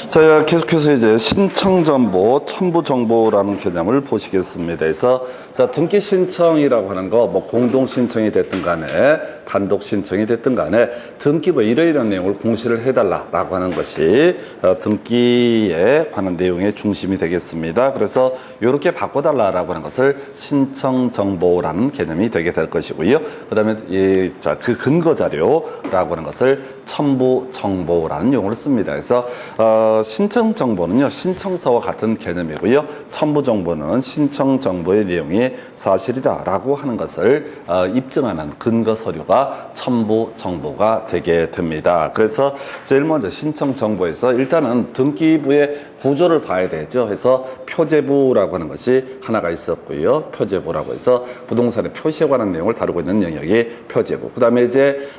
자, 계속해서 이제 신청정보, 첨부정보라는 개념을 보시겠습니다. 그래서 자, 등기 신청이라고 하는 거, 뭐 공동 신청이 됐든 간에 단독 신청이 됐든 간에 등기부 이러이러한 내용을 공시를 해달라라고 하는 것이 등기에 관한 내용의 중심이 되겠습니다. 그래서 이렇게 바꿔달라라고 하는 것을 신청정보라는 개념이 되게 될 것이고요. 그 다음에 그 근거 자료라고 하는 것을 첨부정보라는 용어를 씁니다. 그래서 신청 정보는요, 신청서와 같은 개념이고요. 첨부 정보는 신청 정보의 내용이 사실이다라고 하는 것을 입증하는 근거 서류가 첨부 정보가 되게 됩니다. 그래서 제일 먼저 신청 정보에서 일단은 등기부의 구조를 봐야 되죠. 그래서 표제부라고 하는 것이 하나가 있었고요. 표제부라고 해서 부동산의 표시에 관한 내용을 다루고 있는 영역이 표제부. 그 다음에 이제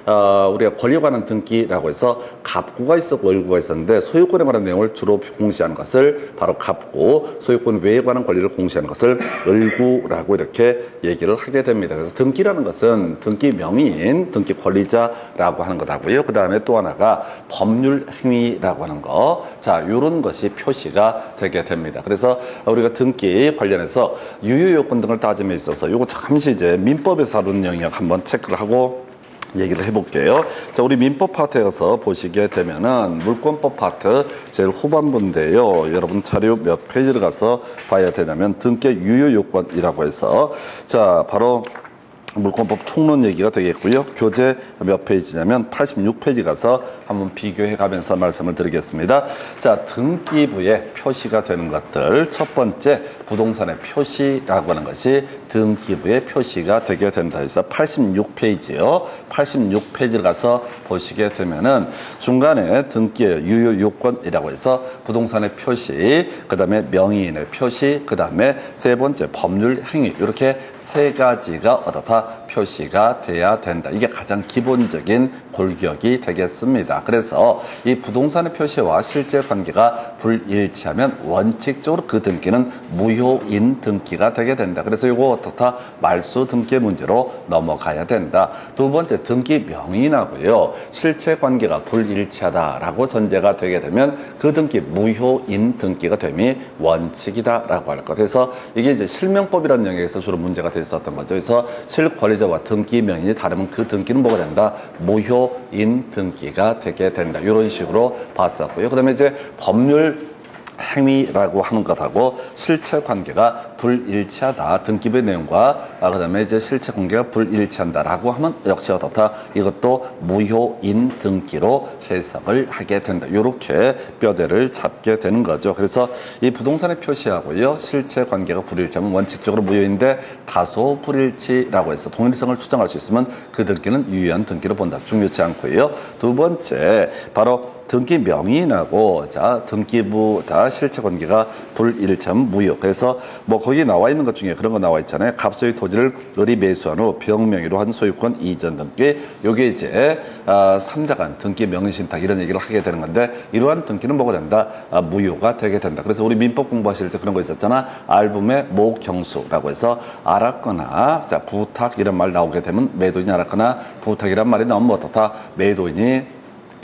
우리가 권리에 관한 등기라고 해서 갑구가 있었고 을구가 있었는데 소유권에 관한 내용을 주로 공시하는 것을 바로 갑구, 소유권 외에 관한 권리를 공시하는 것을 을구라고 이렇게 얘기를 하게 됩니다. 그래서 등기라는 것은 등기 명의인, 등기 권리자라고 하는 것하고요. 그 다음에 또 하나가 법률 행위라고 하는 거. 자, 요런 것이 표시가 되게 됩니다. 그래서 우리가 등기 관련해서 유효요건 등을 따짐에 있어서 요거 잠시 이제 민법에서 다루는 영역 한번 체크를 하고 얘기를 해볼게요. 자, 우리 민법 파트에 가서 보시게 되면은 물권법 파트 제일 후반부인데요. 여러분 자료 몇 페이지를 가서 봐야 되냐면 등기 유효요건이라고 해서 자, 바로 물권법 총론 얘기가 되겠고요. 교재 몇 페이지냐면 86페이지 가서 한번 비교해 가면서 말씀을 드리겠습니다. 자, 등기부에 표시가 되는 것들. 첫 번째, 부동산의 표시라고 하는 것이 등기부에 표시가 되게 된다 해서 86페이지요. 86페이지를 가서 보시게 되면은 중간에 등기의 유효 요건이라고 해서 부동산의 표시, 그 다음에 명의인의 표시, 그 다음에 세 번째 법률 행위, 이렇게 세 가지가 어떻다 표시가 돼야 된다. 이게 가장 기본적인 골격이 되겠습니다. 그래서 이 부동산의 표시와 실제 관계가 불일치하면 원칙적으로 그 등기는 무효인 등기가 되게 된다. 그래서 이거 어떻다 말소 등기 문제로 넘어가야 된다. 두 번째, 등기 명의인하고요 실체 관계가 불일치하다라고 전제가 되게 되면 그 등기 무효인 등기가 됨이 원칙이다라고 할 것. 그래서 이게 이제 실명법이라는 영역에서 주로 문제가 됐었던 거죠. 그래서 실권리자와 등기 명의인이 다르면 그 등기는 뭐가 된다? 무효인 등기가 되게 된다. 이런 식으로 봤었고요. 그 다음에 이제 법률 행위라고 하는 것하고 실체 관계가 불일치하다. 등기부의 내용과 그 다음에 이제 실체 관계가 불일치한다라고 하면 역시 어떻다? 이것도 무효인 등기로 해석을 하게 된다. 이렇게 뼈대를 잡게 되는 거죠. 그래서 이 부동산의 표시하고요 실체 관계가 불일치하면 원칙적으로 무효인데 다소 불일치라고 해서 동일성을 추정할 수 있으면 그 등기는 유효한 등기로 본다. 중요치 않고요. 두 번째, 바로 등기 명의인하고 등기부 실체 관계가 불일치하면 무효. 그래서 뭐 거기 나와 있는 것 중에 그런 거 나와 있잖아요. 갑소유 토지를 을이 매수한 후 병명의로 한 소유권 이전 등기. 요게 이제 3자간 등기 명의신탁 이런 얘기를 하게 되는 건데 이러한 등기는 뭐가 된다? 무효가 되게 된다. 그래서 우리 민법 공부하실 때 그런 거 있었잖아. 알붐의 모경수라고 해서 알았거나 부탁 이런 말 나오게 되면 매도인이 알았거나 부탁이란 말이 나오면 어떻다? 매도인이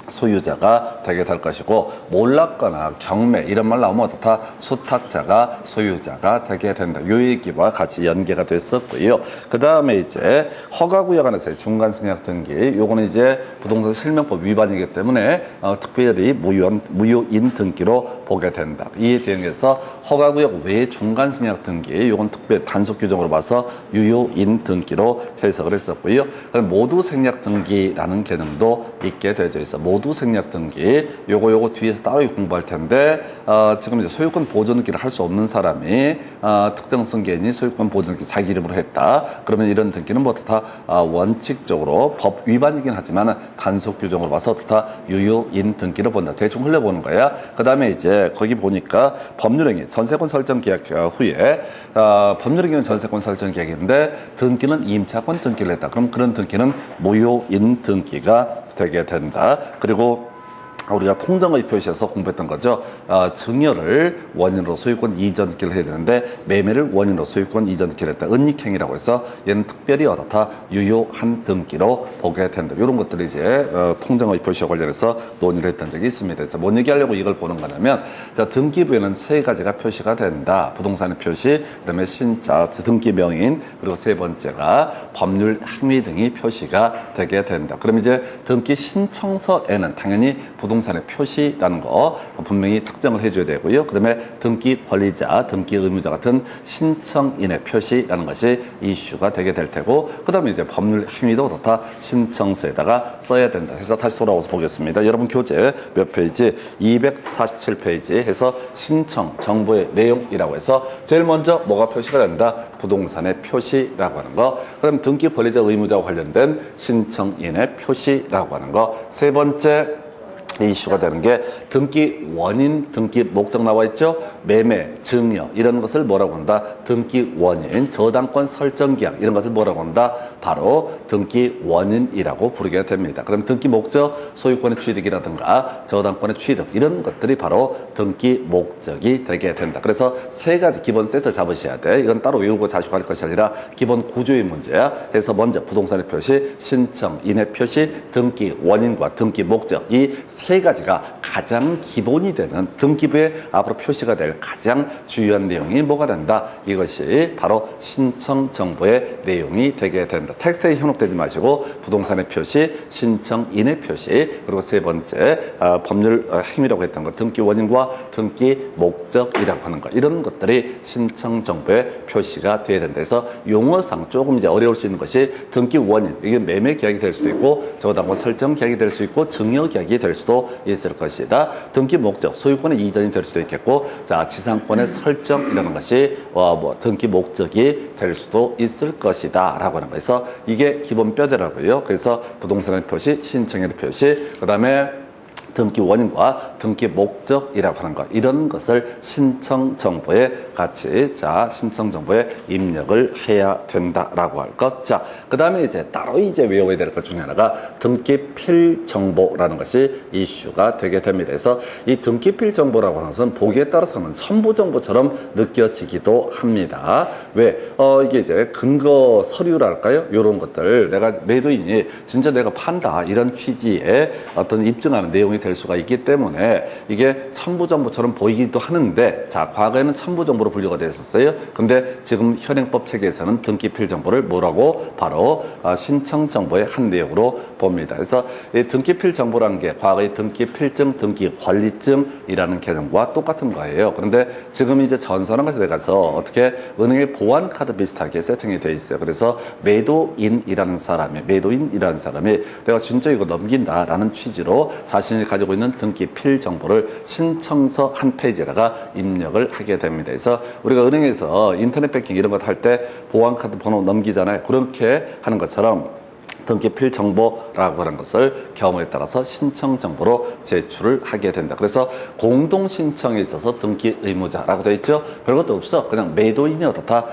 소유자가 되게 될 것이고 몰랐거나 경매 이런 말 나오면 어떻다? 수탁자가 소유자가 되게 된다. 요 얘기와 같이 연계가 됐었고요. 그 다음에 이제 허가구역 안에서의 중간승약 등기 요거는 이제 부동산 실명법 위반이기 때문에 특별히 무효인 등기로 보게 된다. 이에 대응해서 허가구역 외의 중간승약 등기 요건 특별 단속 규정으로 봐서 유효인 등기로 해석을 했었고요. 모두 생략 등기라는 개념도 있게 되어 있어. 모두 생략 등기 요거 뒤에서 따로 공부할 텐데 지금 이제 소유권 보존 등기를 할 수 없는 사람이 특정 승계인이 소유권 보존 등기 자기 이름으로 했다. 그러면 이런 등기는 뭐 어떻다? 원칙적으로 법 위반이긴 하지만 단속 규정으로 봐서 어떻다? 유효인 등기로 본다. 대충 흘려보는 거야. 그 다음에 이제 거기 보니까 법률행위 전세권 설정 계약 후에 법률행위는 전세권 설정 계약인데 등기는 임차권 등기를 했다. 그럼 그런 등기는 무효인 등기가 되게 된다. 그리고 우리가 통정의 표시에서 공부했던 거죠. 증여를 원인으로 소유권 이전기를 해야 되는데 매매를 원인으로 소유권 이전기를 했다. 은닉행위라고 해서 얘는 특별히 어떻다 유효한 등기로 보게 된다. 이런 것들이 이제 통정의 표시와 관련해서 논의를 했던 적이 있습니다. 그래서 뭔 얘기하려고 이걸 보는 거냐면 자, 등기부에는 세 가지가 표시가 된다. 부동산의 표시, 그다음에 신자, 등기 명인, 그리고 세 번째가 법률 행위 등이 표시가 되게 된다. 그럼 이제 등기 신청서에는 당연히 부동산의 표시라는 거 분명히 특정을 해줘야 되고요. 그 다음에 등기 권리자, 등기 의무자 같은 신청인의 표시라는 것이 이슈가 되게 될 테고, 그 다음에 이제 법률 행위도 그렇다 신청서에다가 써야 된다. 해서 다시 돌아와서 보겠습니다. 여러분 교재 몇 페이지? 247페이지 해서 신청 정보의 내용이라고 해서 제일 먼저 뭐가 표시가 된다? 부동산의 표시라고 하는 거. 그 다음 등기 권리자 의무자와 관련된 신청인의 표시라고 하는 거. 세 번째 이슈가 되는 게 등기 원인, 등기 목적 나와 있죠? 매매, 증여 이런 것을 뭐라고 한다? 등기 원인, 저당권 설정 기약 이런 것을 뭐라고 한다? 바로 등기 원인이라고 부르게 됩니다. 그럼 등기 목적, 소유권의 취득이라든가 저당권의 취득 이런 것들이 바로 등기 목적이 되게 된다. 그래서 세 가지 기본 세트 잡으셔야 돼. 이건 따로 외우고 자식할 것이 아니라 기본 구조의 문제야. 그래서 먼저 부동산의 표시, 신청인의 표시, 등기 원인과 등기 목적 이 세 가지가 가장 기본이 되는 등기부에 앞으로 표시가 될 가장 주요한 내용이 뭐가 된다? 이것이 바로 신청 정보의 내용이 되게 된다. 텍스트에 현혹되지 마시고 부동산의 표시, 신청인의 표시, 그리고 세 번째 법률 행위라고 했던 것, 등기 원인과 등기 목적이라고 하는 것, 이런 것들이 신청 정보의 표시가 되어야 된다. 그래서 용어상 조금 이제 어려울 수 있는 것이 등기 원인, 이게 매매 계약이 될 수도 있고 저당권 설정 계약이 될 수 있고 증여 계약이 될 수도 있을 것이다. 등기 목적, 소유권의 이전이 될 수도 있겠고, 자, 지상권의 설정이라는 것이 등기 목적이 될 수도 있을 것이다. 라고 하는 거에서 이게 기본 뼈대라고요. 그래서 부동산의 표시, 신청의 표시, 그 다음에 등기 원인과 등기 목적이라고 하는 것, 이런 것을 신청 정보에 같이 신청 정보에 입력을 해야 된다라고 할 것. 자, 그 다음에 이제 따로 이제 외워야 될 것 중에 하나가 등기필 정보라는 것이 이슈가 되게 됩니다. 그래서 이 등기필 정보라고 하는 것은 보기에 따라서는 첨부 정보처럼 느껴지기도 합니다. 왜? 이게 이제 근거 서류랄까요? 이런 것들 내가 매도인이 진짜 내가 판다 이런 취지의 어떤 입증하는 내용이 될 수가 있기 때문에 이게 첨부 정보처럼 보이기도 하는데, 자, 과거에는 첨부 정보로 분류가 됐었어요. 근데 지금 현행법 체계에서는 등기필 정보를 뭐라고? 바로 신청 정보의 한 내용으로 봅니다. 그래서 이 등기필 정보라는 게 과거의 등기필증, 등기권리증이라는 개념과 똑같은 거예요. 그런데 지금 이제 전산화 것에 가서 어떻게 은행의 보안 카드 비슷하게 세팅이 돼 있어요. 그래서 매도인이라는 사람이 내가 진짜 이거 넘긴다라는 취지로 자신이 가지고 있는 등기필 정보를 신청서 한 페이지에다가 입력을 하게 됩니다. 그래서 우리가 은행에서 인터넷 뱅킹 이런 것 할 때 보안카드 번호 넘기잖아요. 그렇게 하는 것처럼 등기필 정보라고 하는 것을 경우에 따라서 신청 정보로 제출을 하게 된다. 그래서 공동 신청에 있어서 등기 의무자라고 되어 있죠. 별것도 없어. 그냥 매도인이 어떻다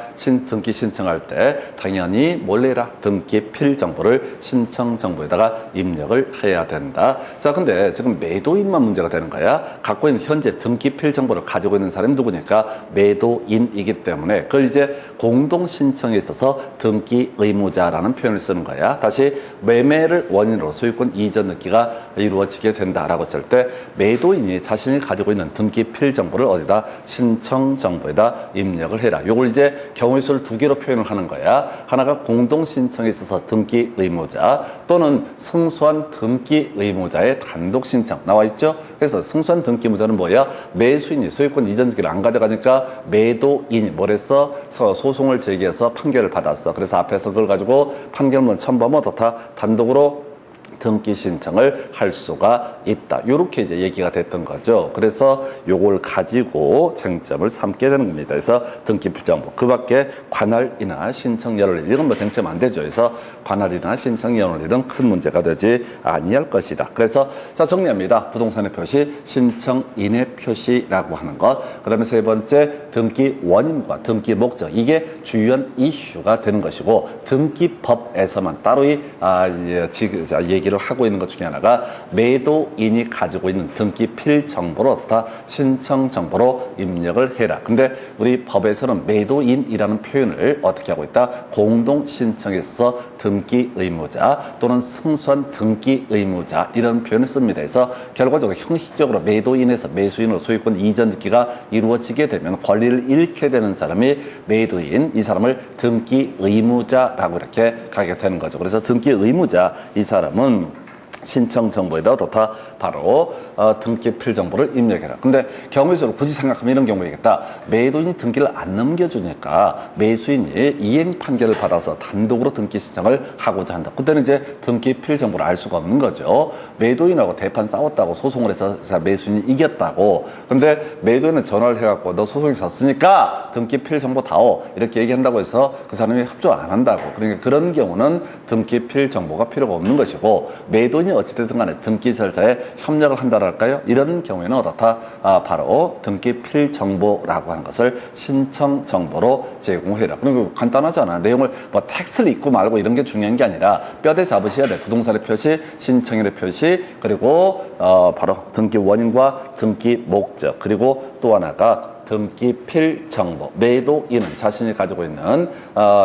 등기 신청할 때 당연히 몰래 해라. 등기필 정보를 신청 정보에다가 입력을 해야 된다. 자, 근데 지금 매도인만 문제가 되는 거야. 갖고 있는 현재 등기필 정보를 가지고 있는 사람이 누구니까 매도인이기 때문에 그걸 이제 공동 신청에 있어서 등기 의무자라는 표현을 쓰는 거야. 다시 매매를 원인으로 소유권 이전 등기가 이루어지게 된다라고 했을 때 매도인이 자신이 가지고 있는 등기필 정보를 어디다 신청 정보에다 입력을 해라. 요걸 이제 경우의 수를 두 개로 표현을 하는 거야. 하나가 공동 신청에 있어서 등기 의무자 또는 승소한 등기 의무자의 단독 신청 나와 있죠. 그래서 승소한 등기 의무자는 뭐야? 매수인이 소유권 이전 등기를 안 가져가니까 매도인이 뭐랬어? 소송을 제기해서 판결을 받았어. 그래서 앞에서 그걸 가지고 판결문 첨부하면 어떻다? 단독으로 등기 신청을 할 수가 있다. 이렇게 이제 얘기가 됐던 거죠. 그래서 요걸 가지고 쟁점을 삼게 되는 겁니다. 그래서 등기필 정보. 그 밖에 관할이나 신청 연월 이런 뭐 쟁점 안 되죠. 그래서 관할이나 신청 연월일은 큰 문제가 되지 아니할 것이다. 그래서 자, 정리합니다. 부동산의 표시, 신청인의 표시라고 하는 것. 그 다음에 세 번째 등기 원인과 등기 목적. 이게 주요한 이슈가 되는 것이고 등기법에서만 따로 얘기를 얘기를 하고 있는 것 중에 하나가 매도인이 가지고 있는 등기 필 정보를 다 신청 정보로 입력을 해라. 근데 우리 법에서는 매도인이라는 표현을 어떻게 하고 있다? 공동 신청에 있어서 등기 의무자 또는 승소한 등기 의무자 이런 표현을 씁니다. 그래서 결과적으로 형식적으로 매도인에서 매수인으로 소유권 이전 등기가 이루어지게 되면 권리를 잃게 되는 사람이 매도인, 이 사람을 등기 의무자라고 이렇게 가게 되는 거죠. 그래서 등기 의무자 이 사람은 신청 정보에다 뒀다 바로 등기 필 정보를 입력해라. 근데 경우에서 굳이 생각하면 이런 경우이겠다. 매도인이 등기를 안 넘겨주니까 매수인이 이행 판결을 받아서 단독으로 등기 신청을 하고자 한다. 그때는 이제 등기 필 정보를 알 수가 없는 거죠. 매도인하고 대판 싸웠다고 소송을 해서 매수인이 이겼다고. 근데 매도인은 전화를 해갖고 너 소송이 졌으니까 등기 필 정보 다오 이렇게 얘기한다고 해서 그 사람이 협조 안 한다고. 그러니까 그런 경우는 등기 필 정보가 필요가 없는 것이고 매도인이 어찌됐든 간에 등기 절차에 협력을 한다랄까요? 이런 경우에는 어떻다? 바로 등기 필 정보라고 하는 것을 신청 정보로 제공해라. 그리고 간단하잖아. 내용을 뭐 텍스트를 읽고 말고 이런 게 중요한 게 아니라 뼈대 잡으셔야 돼. 부동산의 표시, 신청일의 표시, 그리고 바로 등기 원인과 등기 목적, 그리고 또 하나가 등기 필 정보. 매도인은 자신이 가지고 있는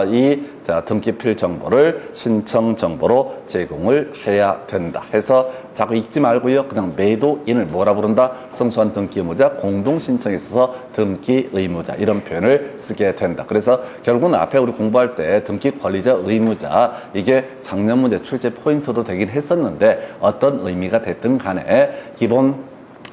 이 등기 필 정보를 신청 정보로 제공을 해야 된다. 해서 자꾸 읽지 말고요. 그냥 매도인을 뭐라 부른다? 승소한 등기 의무자, 공동 신청에 있어서 등기 의무자 이런 표현을 쓰게 된다. 그래서 결국은 앞에 우리 공부할 때 등기 관리자 의무자 이게 작년 문제 출제 포인트도 되긴 했었는데 어떤 의미가 됐든 간에 기본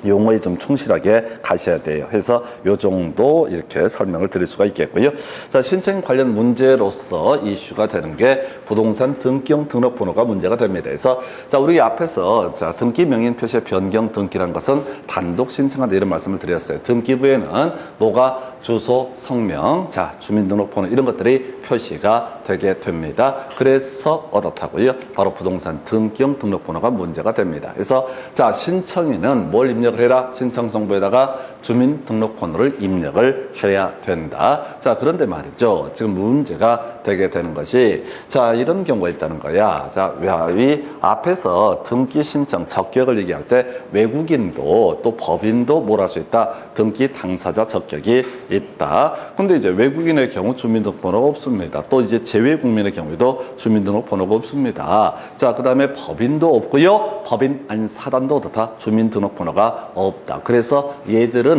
용어에 좀 충실하게 가셔야 돼요. 해서 요 정도 이렇게 설명을 드릴 수가 있겠고요. 자, 신청 관련 문제로서 이슈가 되는 게 부동산 등기형 등록번호가 문제가 됩니다. 그래서 자, 우리 앞에서 자, 등기 명인 표시의 변경 등기라는 것은 단독 신청한다 이런 말씀을 드렸어요. 등기부에는 뭐가 주소, 성명, 자, 주민등록번호 이런 것들이 표시가 되게 됩니다. 그래서 어떻다고요? 바로 부동산 등기형 등록번호가 문제가 됩니다. 그래서 자, 신청인은 뭘 입력을 해라? 신청 정보에다가 주민등록번호를 입력을 해야 된다. 자, 그런데 말이죠. 지금 문제가 되게 되는 것이 자, 이런 경우가 있다는 거야. 자, 이 앞에서 등기 신청 적격을 얘기할 때 외국인도 또 법인도 뭘 할 수 있다? 등기 당사자 적격이 있다. 근데 이제 외국인의 경우 주민등록번호가 없습니다. 또 이제 재외국민의 경우에도 주민등록번호가 없습니다. 자, 그 다음에 법인도 없고요. 법인 아닌 사단도 어떻다? 주민등록번호가 없다. 그래서 얘들은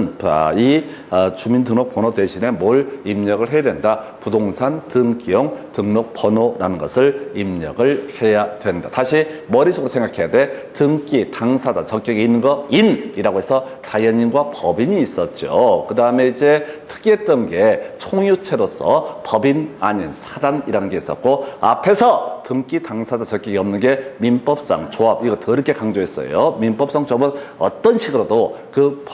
이 주민등록번호 대신에 뭘 입력을 해야 된다? 부동산 등기형 등록번호라는 것을 입력을 해야 된다. 다시 머릿속으로 생각해야 돼. 등기 당사자 적격이 있는 거 인이라고 해서 자연인과 법인이 있었죠. 그 다음에 이제 특이했던 게 총유체로서 법인 아닌 사단이라는 게 있었고 앞에서 등기 당사자 적격이 없는 게 민법상 조합 이거 더럽게 강조했어요. 민법상 조합은 어떤 식으로도 그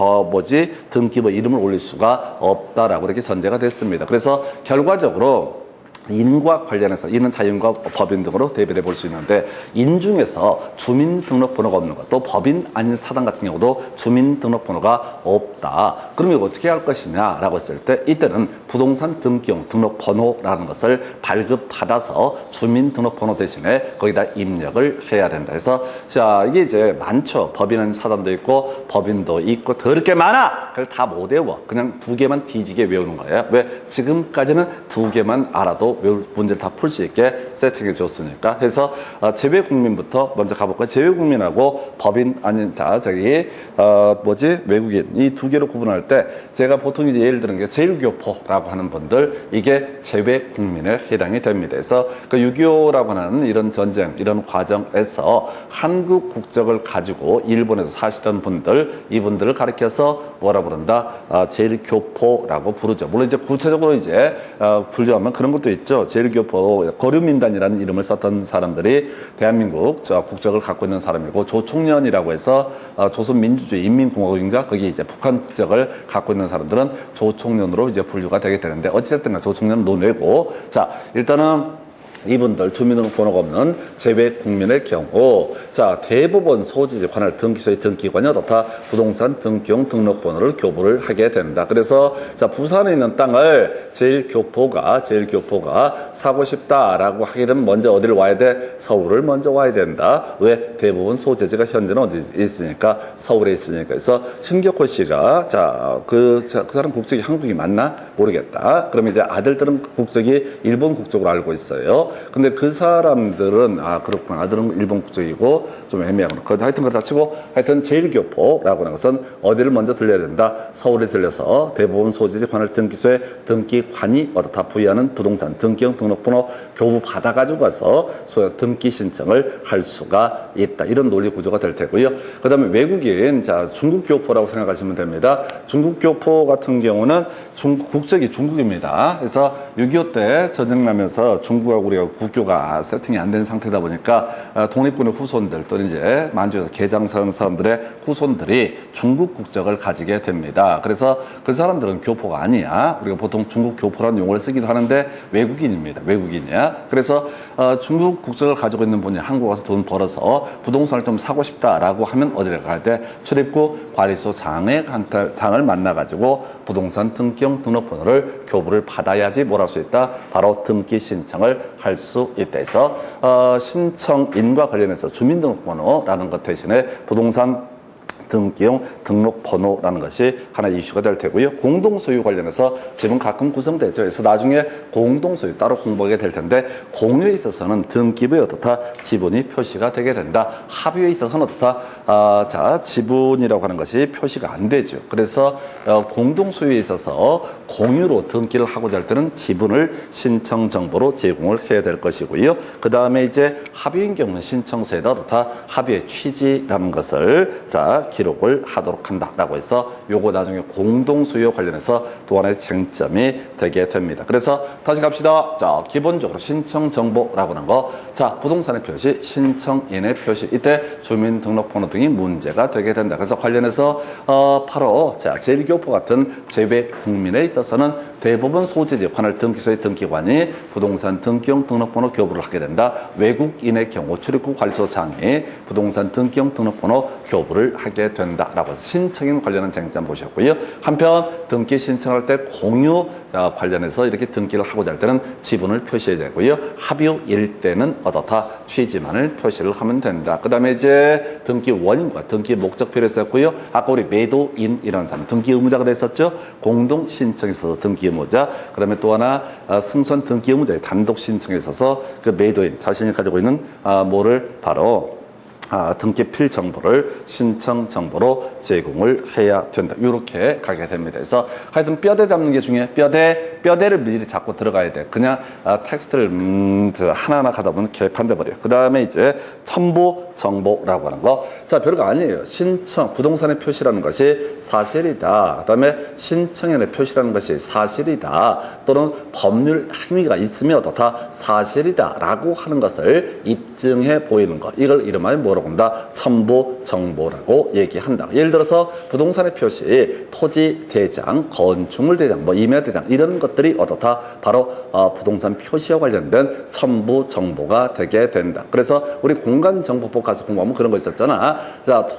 등기부 이름을 올릴 수가 없다라고 이렇게 전제가 됐습니다. 그래서 결과적으로 인과 관련해서 인은 자연과 법인 등으로 대비해 볼 수 있는데 인 중에서 주민등록번호가 없는 것 또 법인 아닌 사단 같은 경우도 주민등록번호가 없다. 그러면 이거 어떻게 할 것이냐라고 했을 때 이때는 부동산 등기용 등록번호라는 것을 발급받아서 주민등록번호 대신에 거기다 입력을 해야 된다. 그래서 자 이게 이제 많죠. 법인 아닌 사단도 있고 법인도 있고 더럽게 많아. 그걸 다 못 외워. 그냥 두 개만 뒤지게 외우는 거예요. 왜? 지금까지는 두 개만 알아도 문제를 다 풀 수 있게 세팅해 줬으니까. 해서 재외국민부터 먼저 가볼까요? 재외국민하고 법인 아닌 외국인 이 두 개로 구분할 때 제가 보통 이제 예를 드는 게 제1교포라고 하는 분들 이게 재외국민에 해당이 됩니다. 그래서 그 6.25라고 하는 이런 전쟁 이런 과정에서 한국 국적을 가지고 일본에서 사시던 분들 이분들을 가리켜서 뭐라 부른다? 제1교포라고 부르죠. 물론 이제 구체적으로 이제 분류하면 그런 것도 있죠. 제1교포 거류민단이라는 이름을 썼던 사람들이 대한민국 국적을 갖고 있는 사람이고 조총련이라고 해서 조선민주주의 인민공화국인가 거기 이제 북한 국적을 갖고 있는 사람들은 조총련으로 이제 분류가 되게 되는데 어찌됐든 조총련은 논외고 자 일단은 이분들 주민등록번호가 없는 제외 국민의 경우 자 대법원 소지지 관할 등기소의 등기관이 어떻다 부동산 등기용 등록번호를 교부를 하게 된다. 그래서 자 부산에 있는 땅을 제일교포가 사고 싶다라고 하게 되면 먼저 어디를 와야 돼? 서울을 먼저 와야 된다. 왜? 대법원 소재지가 현재는 어디 있으니까 서울에 있으니까. 그래서 신격호 씨가 그 사람 국적이 한국이 맞나 모르겠다. 그러면 이제 아들들은 국적이 일본 국적으로 알고 있어요. 근데 그 사람들은 그렇구나 아들은 일본 국적이고 좀 애매하구나. 하여튼 그렇다 치고 하여튼 제일교포라고 하는 것은 어디를 먼저 들려야 된다. 서울에 들려서 대법원 소지지 관할 등기소에 등기관이 어떻다 부여하는 부동산 등기용 등록번호 교부 받아가지고 가서 소유 등기 신청을 할 수가 있다. 이런 논리 구조가 될 테고요. 그 다음에 외국인 중국 교포라고 생각하시면 됩니다. 중국 교포 같은 경우는 국적이 중국입니다. 그래서 6.25 때 전쟁 나면서 중국하고 우리가 국교가 세팅이 안 된 상태다 보니까 독립군의 후손들 또는 이제 만주에서 개장선 사람들의 후손들이 중국 국적을 가지게 됩니다. 그래서 그 사람들은 교포가 아니야. 우리가 보통 중국 교포라는 용어를 쓰기도 하는데 외국인입니다. 외국인이야. 그래서 중국 국적을 가지고 있는 분이 한국 와서 돈 벌어서 부동산을 좀 사고 싶다라고 하면 어디를 가야 돼? 출입구 관리소 장을 만나가지고 부동산 등기용 등록번호를 교부를 받아야지 뭘 할 수 있다? 바로 등기 신청을 할 수 있다 해서 신청인과 관련해서 주민등록번호라는 것 대신에 부동산 등기용 등록번호라는 것이 하나 이슈가 될 테고요. 공동소유 관련해서 지금 가끔 구성되죠. 그래서 나중에 공동소유 따로 공부하게 될 텐데 공유에 있어서는 등기부에 어떻다? 지분이 표시가 되게 된다. 합유에 있어서는 어떻다? 지분이라고 하는 것이 표시가 안 되죠. 그래서 공동소유에 있어서 공유로 등기를 하고자 할 때는 지분을 신청 정보로 제공을 해야 될 것이고요. 그 다음에 이제 합의인 경우는 신청서에다 어떻다? 합의의 취지라는 것을 기록을 하도록 한다라고 해서 요거 나중에 공동소유 관련해서 또 하나의 쟁점이 되게 됩니다. 그래서 다시 갑시다. 기본적으로 신청정보라고 하는 거. 부동산의 표시, 신청인의 표시. 이때 주민등록번호 등이 문제가 되게 된다. 그래서 관련해서 바로 제일교포 같은 제외 국민에 있어서는 대법원 소지지 관할 등기소의 등기관이 부동산 등기용 등록번호 교부를 하게 된다. 외국인의 경우 출입국 관리소장이 부동산 등기용 등록번호 교부를 하게 된다라고 해서 신청인 관련한 쟁점 보셨고요. 한편 등기 신청할 때 공유 관련해서 이렇게 등기를 하고자 할 때는 지분을 표시해야 되고요. 합유일 때는 어떻다? 취지만을 표시를 하면 된다. 그 다음에 이제 등기 원인과 등기 목적표를 썼고요. 아까 우리 매도인 이런 사람 등기 의무자가 됐었죠. 공동 신청에 있어서 등기 의무자. 그 다음에 또 하나 승소한 등기 의무자의 단독 신청에 있어서 그 매도인 자신이 가지고 있는 뭐를 바로 등기 필 정보를 신청 정보로 제공을 해야 된다. 이렇게 가게 됩니다. 그래서 하여튼 뼈대 잡는 게 중요해. 뼈대를 미리 잡고 들어가야 돼. 그냥 텍스트를 하나하나 가다 보면 개판돼 버려요. 그 다음에 이제 첨부 정보라고 하는 거. 별거 아니에요. 신청, 부동산의 표시라는 것이 사실이다. 그 다음에 신청인의 표시라는 것이 사실이다. 또는 법률 행위가 있으면 어떻다? 사실이다. 라고 하는 것을 입증해 보이는 것. 이걸 이름하여 뭐라고 한다? 첨부 정보라고 얘기한다. 예를 들어서 부동산의 표시, 토지 대장, 건축물 대장, 임야 대장 이런 것들이 어떻다? 바로 부동산 표시와 관련된 첨부 정보가 되게 된다. 그래서 우리 공간정보법 가서 공부하면 그런 거 있었잖아.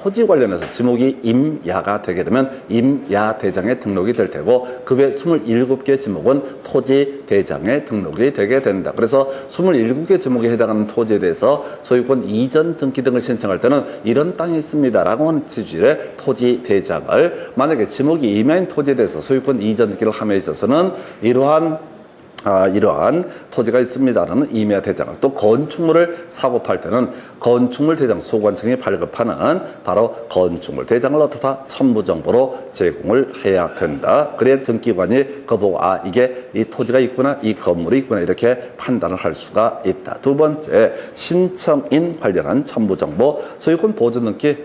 토지 관련해서 지목이 임야가 되게 되면 임야 대장에 등록이 될 테고 그 외 27개 지목은 토지 대장에 등록이 되게 된다. 그래서 27개 지목에 해당하는 토지에 대해서 소유권 이전 등기 등을 신청할 때는 이런 땅이 있습니다라고 하는 취지의 토지 대장을 만약에 지목이 임야인 토지에 대해서 소유권 이전 등기를 함에 있어서는 이러한 토지가 있습니다라는 임야 대장을 또 건축물을 사고 팔 때는 건축물 대장 소관청이 발급하는 바로 건축물 대장을 어떻다? 첨부 정보로 제공을 해야 된다. 그래야 등기관이 그거 보고 이게 이 토지가 있구나 이 건물이 있구나 이렇게 판단을 할 수가 있다. 두 번째 신청인 관련한 첨부 정보 소유권 보존 등기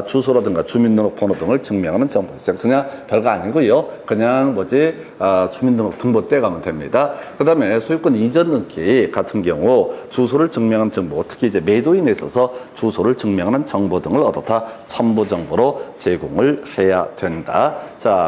주소라든가 주민등록번호 등을 증명하는 정보. 그냥 별거 아니고요. 그냥 주민등록 등본 떼가면 됩니다. 그 다음에 소유권 이전 등기 같은 경우 주소를 증명하는 정보, 특히 이제 매도인에 있어서 주소를 증명하는 정보 등을 어떻다? 첨부 정보로 제공을 해야 된다.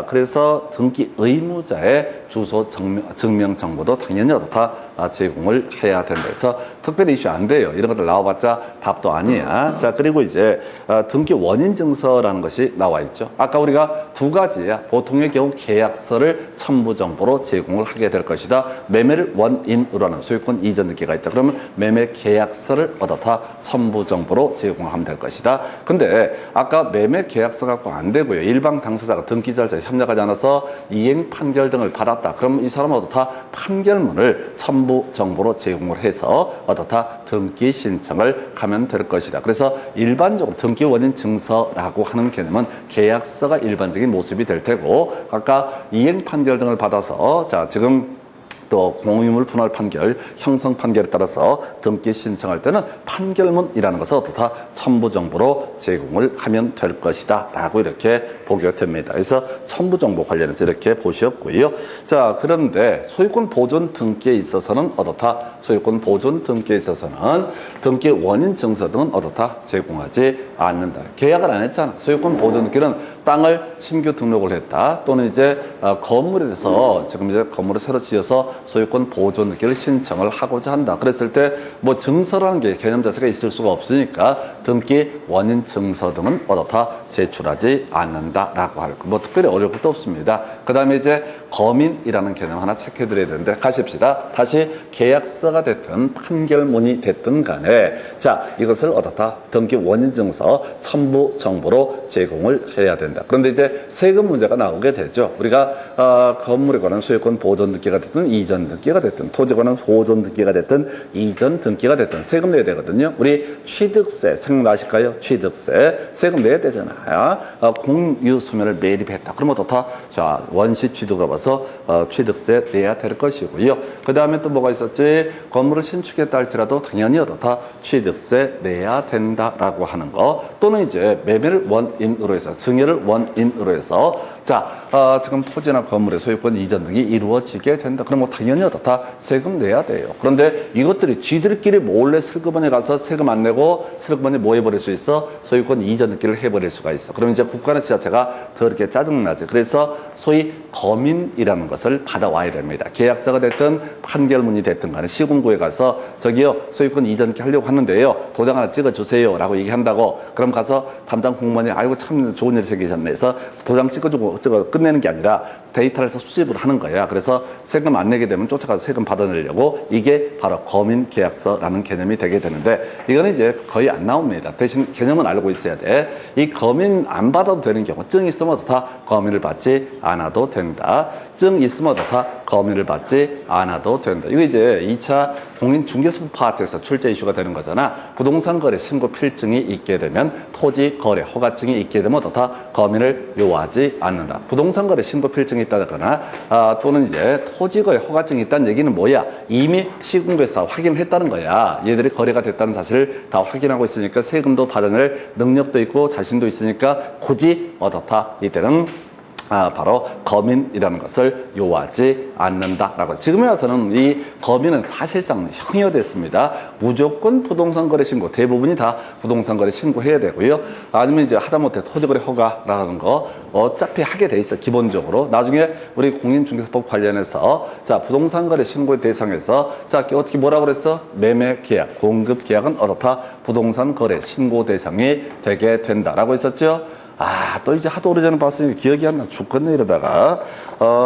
그래서 등기 의무자의 주소 증명 정보도 당연히 어떻다 제공을 해야 된다 해서 특별히 이슈 안 돼요. 이런 것들 나와봤자 답도 아니야. 자, 그리고 이제 등기 원인 증서라는 것이 나와 있죠. 아까 우리가 두 가지야. 보통의 경우 계약서를 첨부 정보로 제공을 하게 될 것이다. 매매를 원인으로 하는 소유권 이전 등기가 있다. 그러면 매매 계약서를 어떻다 첨부 정보로 제공하면 될 것이다. 근데 아까 매매 계약서 갖고 안 되고요. 일방 당사자가 등기 절차에 협력하지 않아서 이행 판결 등을 받았다. 그럼 이 사람은 어떻다 판결문을 첨부 정보로 제공을 해서 어떻다 등기 신청을 하면 될 것이다. 그래서 일반적으로 등기 원인 증서라고 하는 개념은 계약서가 일반적인 모습이 될 테고 아까 이행 판결 등을 받아서 자 지금 또 공유물 분할 판결, 형성 판결에 따라서 등기 신청할 때는 판결문이라는 것을 어떻다 첨부 정보로 제공을 하면 될 것이다 라고 이렇게 보게 됩니다. 그래서 첨부 정보 관련해서 이렇게 보셨고요. 자, 그런데 소유권 보존 등기에 있어서는 어떻다? 소유권 보존 등기에 있어서는 등기 원인 증서 등은 어떻다? 제공하지 않는다. 계약을 안 했잖아. 소유권 보존 등기는 땅을 신규 등록을 했다. 또는 이제 건물에 대해서 지금 이제 건물을 새로 지어서 소유권 보존 등기를 신청을 하고자 한다. 그랬을 때 뭐 증서라는 게 개념 자체가 있을 수가 없으니까 등기 원인 증서 등은 어떻다 제출하지 않는다라고 할 거. 뭐 특별히 어려울 것도 없습니다. 그 다음에 이제 검인이라는 개념 하나 체크해드려야 되는데 가십시다. 다시 계약서가 됐든 판결문이 됐든 간에 자 이것을 어떻다 등기 원인 증서 첨부 정보로 제공을 해야 된다. 그런데 이제 세금 문제가 나오게 되죠. 우리가 건물에 관한 소유권 보존 등기가 됐든 이전 등기가 됐든 토지에 관한 보존 등기가 됐든 이전 등기가 됐든 세금 내야 되거든요. 우리 취득세 생각나실까요? 취득세 세금 내야 되잖아요. 공유수면을 매립했다. 그럼 어떻다? 자 원시 취득으로 봐서 취득세 내야 될 것이고요. 그 다음에 또 뭐가 있었지? 건물을 신축했다 할지라도 당연히 어떻다? 취득세 내야 된다라고 하는 거. 또는 이제 매매를 원인으로 해서 증여를 원인으로 해서 자 지금 토지나 건물의 소유권 이전 등이 이루어지게 된다. 그럼 뭐 당연히 어떻다? 세금 내야 돼요. 그런데 이것들이 쥐들끼리 몰래 슬그머니 가서 세금 안 내고 슬그머니 뭐 해버릴 수 있어? 소유권 이전 등기를 해버릴 수가 있어. 그러면 이제 국가는 자체가 더 이렇게 짜증나지. 그래서 소위 검인이라는 것을 받아와야 됩니다. 계약서가 됐든 판결문이 됐든 간에 시군구에 가서 저기요 소유권 이전 등기 하려고 하는데요. 도장 하나 찍어주세요 라고 얘기한다고 그럼 가서 담당 공무원이 아이고 참 좋은 일이 생기셨네 해서 도장 찍어주고 끝내는 게 아니라 데이터를 수집을 하는 거야. 그래서 세금 안 내게 되면 쫓아가서 세금 받아내려고 이게 바로 검인 계약서라는 개념이 되게 되는데 이거는 이제 거의 안 나옵니다. 대신 개념은 알고 있어야 돼. 이 검인 안 받아도 되는 경우 증 있으면 다 검인을 받지 않아도 된다. 증 있으면 다 검인을 받지 않아도 된다. 이거 이제 2차 공인중개소 파트에서 출제 이슈가 되는 거잖아. 부동산 거래 신고 필증이 있게 되면 토지 거래 허가증이 있게 되면 다 검인을 요하지 않는다. 부동산 거래 신고 필증이 있다거나 또는 이제 토지 거래 허가증이 있다는 얘기는 뭐야? 이미 시군구에서 다 확인을 했다는 거야. 얘들이 거래가 됐다는 사실을 다 확인하고 있으니까 세금도 받아낼 능력도 있고 자신도 있으니까 굳이 어떻다 이때는 바로 검인이라는 것을 요하지 않는다라고. 지금에 와서는 이 검인은 사실상 형이화됐습니다. 무조건 부동산 거래 신고 대부분이 다 부동산 거래 신고해야 되고요. 아니면 이제 하다못해 토지거래 허가라는 거 어차피 하게 돼 있어 기본적으로. 나중에 우리 공인중개사법 관련해서 자 부동산 거래 신고 대상에서 자 어떻게 뭐라고 그랬어? 매매 계약, 공급 계약은 어떻다? 부동산 거래 신고 대상이 되게 된다라고 했었죠. 또 이제 하도 오래전에 봤으니 기억이 안 나 죽겠네 이러다가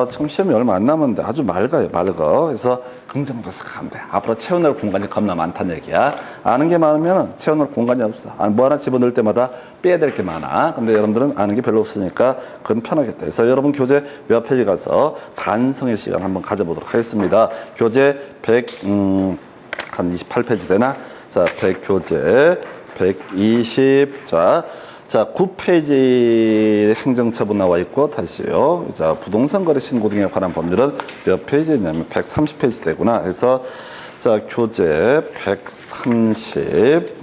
참 시험이 얼마 안 남았는데 아주 맑아요. 그래서 긍정적으로 생각하면 돼. 앞으로 채워넣을 공간이 겁나 많다는 얘기야. 아는 게 많으면 채워넣을 공간이 없어. 뭐 하나 집어넣을 때마다 빼야 될 게 많아. 근데 여러분들은 아는 게 별로 없으니까 그건 편하겠다. 그래서 여러분 교재 몇 페이지 가서 반성의 시간 한번 가져보도록 하겠습니다. 교재 한 28페이지 되나? 자, 교재 120 자, 9페이지 행정처분 나와 있고, 다시요. 자, 부동산 거래 신고 등에 관한 법률은 몇 페이지냐면 130페이지 되구나. 그래서, 자, 교재 130,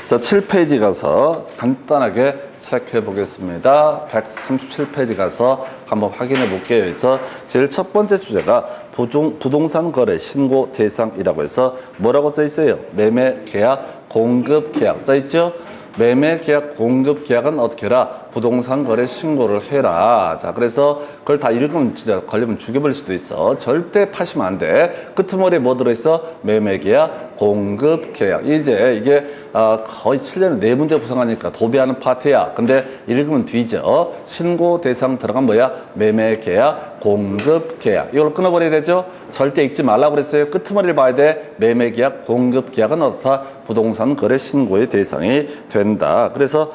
자, 7페이지 가서 간단하게 체크해 보겠습니다. 137페이지 가서 한번 확인해 볼게요. 그래서 제일 첫 번째 주제가 부동산 거래 신고 대상이라고 해서 뭐라고 써 있어요? 매매 계약, 공급 계약 써 있죠? 매매 계약, 공급 계약은 어떻게 해라? 부동산 거래 신고를 해라. 자, 그래서 그걸 다 읽으면 진짜 걸리면 죽여버릴 수도 있어. 절대 파시면 안 돼. 끄트머리에 뭐 들어있어? 매매계약, 공급계약. 이제 이게 거의 7년에 4문제 구성하니까 도배하는 파트야. 근데 읽으면 뒤져. 신고 대상 들어간 뭐야? 매매계약, 공급계약. 이걸 끊어버려야 되죠? 절대 읽지 말라고 그랬어요. 끄트머리를 봐야 돼. 매매계약, 공급계약은 어떻다? 부동산 거래 신고의 대상이 된다. 그래서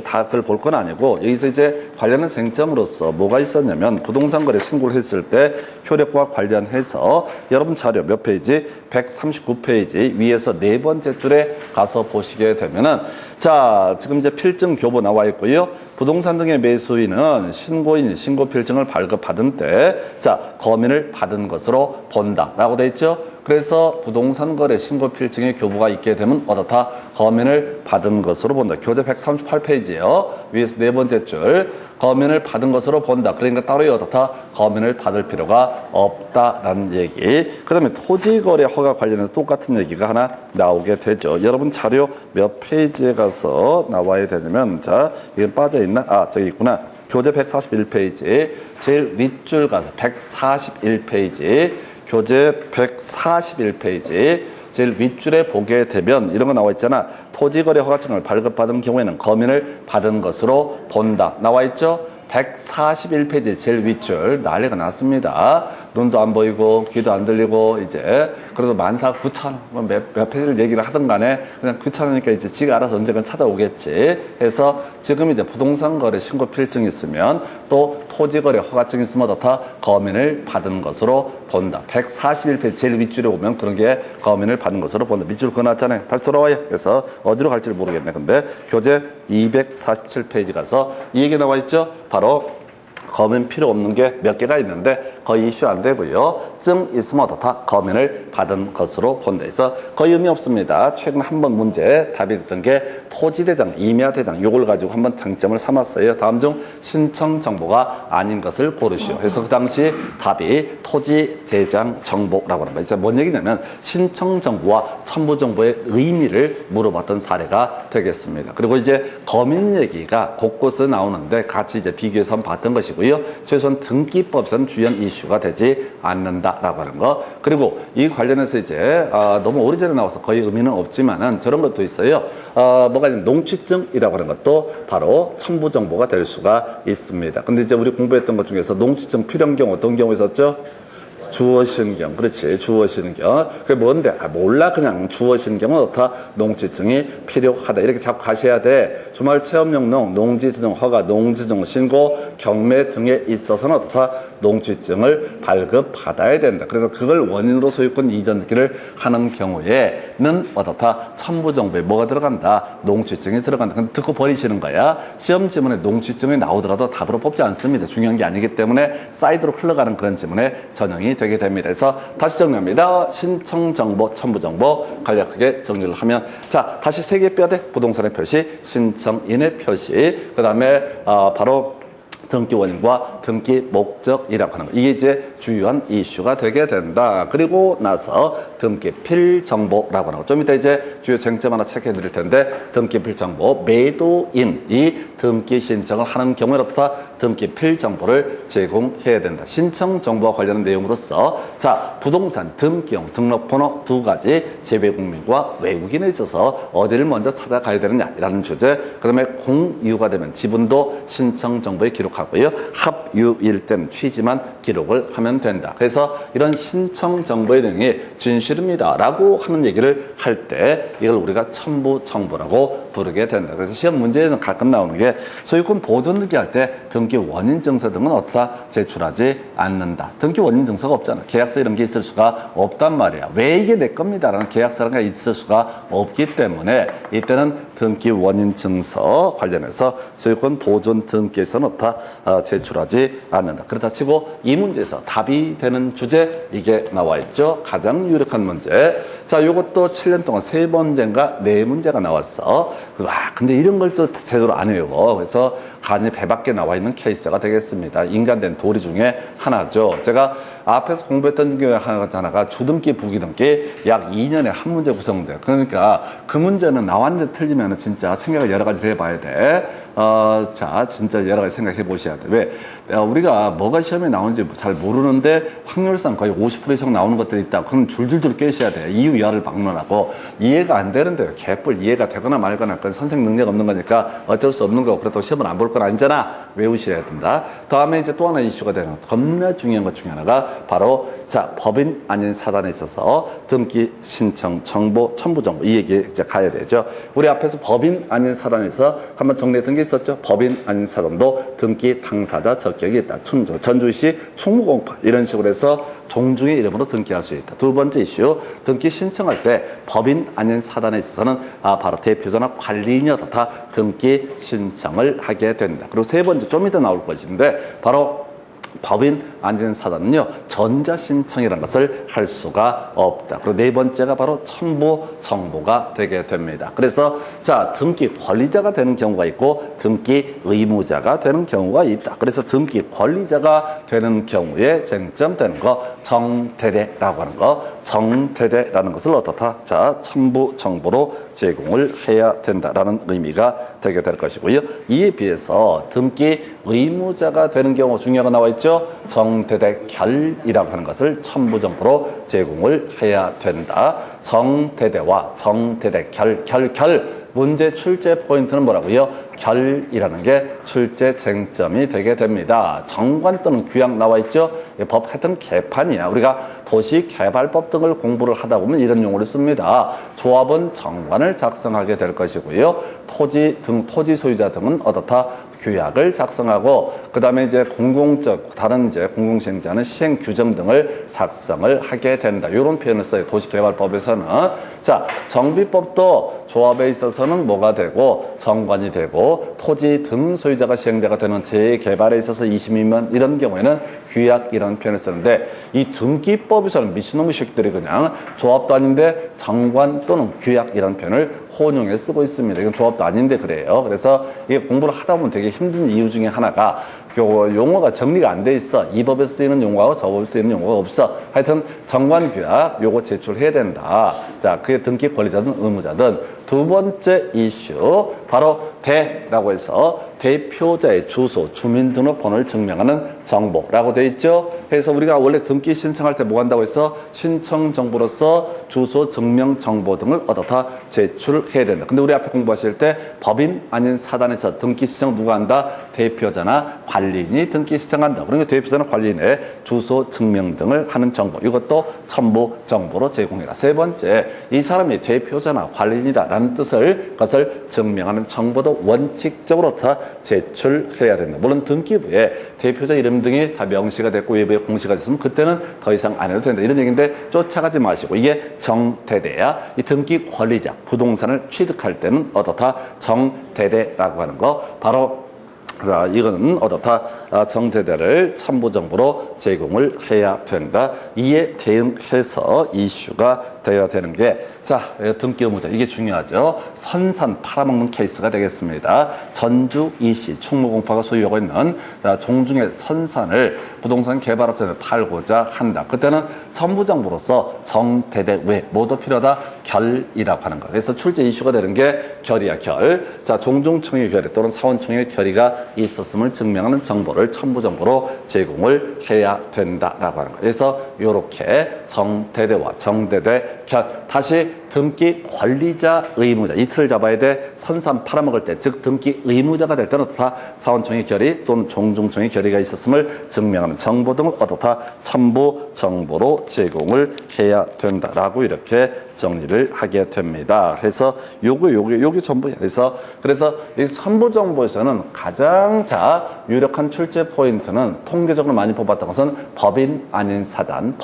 다 그걸 볼 건 아니고 여기서 이제 관련한 쟁점으로서 뭐가 있었냐면 부동산 거래 신고를 했을 때 효력과 관련해서 여러분 자료 몇 페이지? 139페이지 위에서 4번째 줄에 가서 보시게 되면은 자, 지금 이제 필증 교보 나와 있고요. 부동산 등의 매수인은 신고인 신고 필증을 발급받은 때 자, 검인을 받은 것으로 본다라고 돼 있죠. 그래서 부동산 거래 신고 필증의 교부가 있게 되면 어떻다? 검인을 받은 것으로 본다. 교재 138페이지요. 위에서 4번째 줄. 검인을 받은 것으로 본다. 그러니까 따로 어떻다? 검인을 받을 필요가 없다라는 얘기. 그 다음에 토지거래 허가 관련해서 똑같은 얘기가 하나 나오게 되죠. 여러분 자료 몇 페이지에 가서 나와야 되냐면 자, 이건 빠져있나? 아, 저기 있구나. 교재 141페이지. 제일 윗줄 가서 141페이지. 교재 141페이지 제일 윗줄에 보게 되면 이런 거 나와 있잖아. 토지거래 허가증을 발급받은 경우에는 검인을 받은 것으로 본다. 나와 있죠? 141페이지 제일 윗줄 난리가 났습니다. 눈도 안 보이고 귀도 안 들리고 이제 그래서 14,900 몇 페이지를 얘기를 하든 간에 그냥 귀찮으니까 이제 지가 알아서 언젠간 찾아오겠지. 해서 지금 이제 부동산 거래 신고 필증이 있으면 또 토지 거래 허가증이 있으면 어떻다? 검인을 받은 것으로 본다. 141페이지 제일 윗줄에 오면 그런 게 검인을 받은 것으로 본다. 밑줄 그어놨잖아요. 다시 돌아와요. 그래서 어디로 갈지를 모르겠네. 근데 교재 247페이지 가서 이 얘기 나와 있죠? 바로 검인 필요 없는 게 몇 개가 있는데 거의 이슈 안 되고요. 증 있으면 어떻다? 검인을 받은 것으로 본다. 그래서 거의 의미 없습니다. 최근 한 번 문제 답이 됐던 게 토지대장, 임야대장 요걸 가지고 한번 장점을 삼았어요. 다음 중 신청 정보가 아닌 것을 고르시오. 그래서 그 당시 답이 토지대장 정보라고 하는 거예요. 뭔 얘기냐면 신청 정보와 첨부 정보의 의미를 물어봤던 사례가 되겠습니다. 그리고 이제 검인 얘기가 곳곳에 나오는데 같이 이제 비교해서 한번 봤던 것이고요. 최소한 등기법상 주연 이슈가 되지 않는다라고 하는 거. 그리고 이 관련해서 이제 너무 오래전에 나와서 거의 의미는 없지만은 저런 것도 있어요. 뭐가 있냐면 농취증이라고 하는 것도 바로 첨부 정보가 될 수가 있습니다. 근데 이제 우리 공부했던 것 중에서 농취증 필요한 경우 어떤 경우 있었죠? 주어신경. 그렇지. 주어신경. 그게 뭔데? 몰라. 그냥 주어신경은 어떻다? 농지증이 필요하다. 이렇게 자꾸 가셔야 돼. 주말 체험용농, 농지지정 허가, 농지정 신고, 경매 등에 있어서는 어떻다? 농지증을 발급받아야 된다. 그래서 그걸 원인으로 소유권 이전기를 하는 경우에는 어떻다? 첨부정보에 뭐가 들어간다? 농지증이 들어간다. 근데 듣고 버리시는 거야. 시험 지문에 농지증이 나오더라도 답으로 뽑지 않습니다. 중요한 게 아니기 때문에 사이드로 흘러가는 그런 지문에 전형이 되게 됩니다. 그래서 다시 정리합니다. 신청정보, 첨부정보 간략하게 정리를 하면 자, 다시 세 개 뼈대 부동산의 표시, 신청인의 표시, 그 다음에 바로 등기 원인과 등기 목적이라고 하는 거. 이게 이제 주요한 이슈가 되게 된다. 그리고 나서 등기필 정보라고 하는 거. 좀 이따 이제 주요 쟁점 하나 체크해 드릴 텐데 등기필 정보, 매도인이 등기 신청을 하는 경우에 어떻다? 등기필 정보를 제공해야 된다. 신청 정보와 관련한 내용으로서 자, 부동산 등기용 등록번호 두 가지 재외국민과 외국인에 있어서 어디를 먼저 찾아가야 되느냐라는 주제. 그다음에 공유가 되면 지분도 신청 정보에 기록하고요. 합유일 때는 취지만 기록을 하면 된다. 그래서 이런 신청 정보의 내용이 진실입니다라고 하는 얘기를 할 때 이걸 우리가 첨부 정보라고 부르게 된다. 그래서 시험 문제에는 가끔 나오는 게 소유권 보존 등기할 때 등기 원인 증서 등은 어떻다? 제출하지 않는다. 등기 원인 증서가 없잖아. 계약서 이런 게 있을 수가 없단 말이야. 왜 이게 내 겁니다라는 계약서가 있을 수가 없기 때문에 이때는 등기 원인 증서 관련해서 소유권 보존 등기에서는 어떻다? 제출하지 않는다. 그렇다 치고 이 문제에서 답이 되는 주제 이게 나와 있죠. 가장 유력한 문제. 자, 요것도 7년 동안 3번째인가 4문제가 나왔어. 근데 이런 걸 또 제대로 안 외워. 그래서 간이 배 밖에 나와 있는 케이스가 되겠습니다. 인간된 도리 중에 하나죠. 제가 앞에서 공부했던 게 하나가 주등기, 부기등기 약 2년에 한 문제 구성돼요. 그러니까 그 문제는 나왔는데 틀리면 진짜 생각을 여러 가지 해봐야 돼. 자, 진짜 여러 가지 생각해 보셔야 돼. 왜? 우리가 뭐가 시험에 나오는지 잘 모르는데 확률상 거의 50% 이상 나오는 것들이 있다. 그럼 줄줄줄 깨셔야 돼. 이유, 여를 막론하고. 이해가 안 되는데 개뿔 이해가 되거나 말거나 그건 선생 능력 없는 거니까 어쩔 수 없는 거고 그렇다고 시험을 안 볼 건 아니잖아. 외우셔야 된다. 다음에 이제 또 하나 이슈가 되는 겁나 중요한 것 중에 하나가 바로 자, 법인 아닌 사단에 있어서 등기, 신청, 정보, 첨부 정보 이 얘기 이제 가야 되죠. 우리 앞에서 법인 아닌 사단에서 한번 정리했던 게 있었죠. 법인 아닌 사단도 등기 당사자 적격이 있다. 전주시 충무공파 이런 식으로 해서 종중의 이름으로 등기할 수 있다. 두 번째 이슈, 등기 신청할 때 법인 아닌 사단에 있어서는 바로 대표자나 관리인이 어떻다 등기 신청을 하게 된다. 그리고 세 번째 좀 이따 나올 것인데 바로 법인 아닌 사단은요 전자신청이라는 것을 할 수가 없다. 그리고 네 번째가 바로 첨부 정보가 되게 됩니다. 그래서 자 등기 권리자가 되는 경우가 있고 등기 의무자가 되는 경우가 있다. 그래서 등기 권리자가 되는 경우에 쟁점되는 거 정대대라고 하는 거 정대대라는 것을 어떻다? 자 첨부 정보로 제공을 해야 된다라는 의미가 되게 될 것이고요. 이에 비해서 등기 의무자가 되는 경우 중요한 거 나와 있죠. 정대대결이라고 하는 것을 첨부 정보로 제공을 해야 된다. 정대대와 정대대결, 문제 출제 포인트는 뭐라고요? 결이라는 게 출제 쟁점이 되게 됩니다. 정관 또는 규약 나와 있죠? 법 하여튼 개판이야. 우리가 도시개발법 등을 공부를 하다 보면 이런 용어를 씁니다. 조합은 정관을 작성하게 될 것이고요. 토지 소유자 등은 어떻다? 규약을 작성하고 그 다음에 이제 다른 이제 공공시행자는 시행 규정 등을 작성을 하게 된다. 이런 표현을 써요. 도시개발법에서는. 자, 정비법도 조합에 있어서는 뭐가 되고 정관이 되고 토지 등 소유자가 시행자가 되는 재개발에 있어서 20이면 이런 경우에는 규약이라는 표현을 쓰는데 이 등기법에서는 미친놈의 새끼들이 그냥 조합도 아닌데 정관 또는 규약이라는 표현을 혼용해 쓰고 있습니다. 이건 조합도 아닌데 그래요. 그래서 이게 공부를 하다 보면 되게 힘든 이유 중에 하나가 용어가 정리가 안 돼 있어. 이 법에 쓰이는 용어하고 저 법에 쓰이는 용어가 없어. 하여튼 정관 규약 요거 제출해야 된다. 자, 그게 등기 권리자든 의무자든. 두 번째 이슈 바로 대라고 해서 대표자의 주소, 주민등록번호를 증명하는 정보라고 돼 있죠. 그래서 우리가 원래 등기 신청할 때 뭐 한다고 해서 신청 정보로서 주소, 증명 정보 등을 어떻다 제출해야 된다. 근데 우리 앞에 공부하실 때 법인 아닌 사단에서 등기 신청 누가 한다? 대표자나 관리인이 등기 신청한다. 그러니까 대표자나 관리인의 주소, 증명 등을 하는 정보. 이것도 첨부 정보로 제공해라. 세 번째, 이 사람이 대표자나 관리인이다라는 것을 증명하는 정보도 원칙적으로 다 제출해야 된다. 물론 등기부에 대표자 이름 등이 다 명시가 됐고 외부에 공시가 됐으면 그때는 더 이상 안 해도 된다. 이런 얘기인데 쫓아가지 마시고 이게 정대대야. 이 등기 권리자, 부동산을 취득할 때는 어떻다? 정대대라고 하는 거 바로 이거는 어떻다? 정대대를 첨부 정보로 제공을 해야 된다. 이에 대응해서 이슈가 되어야 되는 게 자, 등기 의무자 이게 중요하죠. 선산 팔아먹는 케이스가 되겠습니다. 전주 이시 충무공파가 소유하고 있는 종중의 선산을 부동산 개발업체에 팔고자 한다. 그때는 첨부 정보로서 정대대 외 모두 필요하다. 결이라고 하는 거. 그래서 출제 이슈가 되는 게 결이야, 결. 자, 종중청의 결의 또는 사원청의 결의가 있었음을 증명하는 정보를 첨부 정보로 제공을 해야 된다라고 하는 거. 그래서 이렇게 정대대와 정대대 결. 다시 등기 권리자 의무자 이틀을 잡아야 돼. 선산 팔아먹을 때 즉 등기 의무자가 될 때는 어떻다? 사원청의 결의 또는 종중청의 결의가 있었음을 증명하는 정보 등을 어떻다? 첨부 정보로 제공을 해야 된다라고 이렇게 정리를 하게 됩니다. 그래서 요게 전부야. 그래서 이 첨부 정보에서는 가장 유력한 출제 포인트는 통계적으로 많이 뽑았던 것은 법인 아닌 사단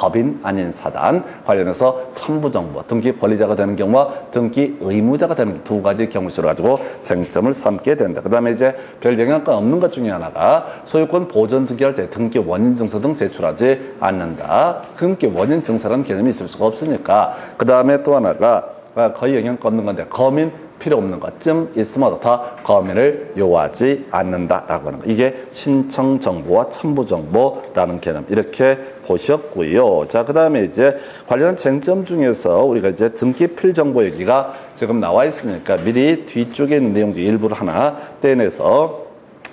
관련해서 첨부 정보, 등기 권리자가 되는 경우와 등기 의무자가 되는 두 가지 경우수를 가지고 쟁점을 삼게 된다. 그 다음에 이제 별 영향가 없는 것 중에 하나가 소유권 보전 등기할 때 등기 원인 증서 등 제출하지 않는다. 등기 원인 증서라는 개념이 있을 수가 없으니까. 그 다음에 또 하나가 거의 영향가 없는 건데 거민 필요 없는 것쯤 있으면 어떻다? 검열을 요하지 않는다라고 하는 거. 이게 신청 정보와 첨부 정보라는 개념 이렇게 보셨고요. 자, 그다음에 이제 관련한 쟁점 중에서 우리가 이제 등기 필 정보 얘기가 지금 나와 있으니까 미리 뒤쪽에 있는 내용 중 일부를 하나 떼내서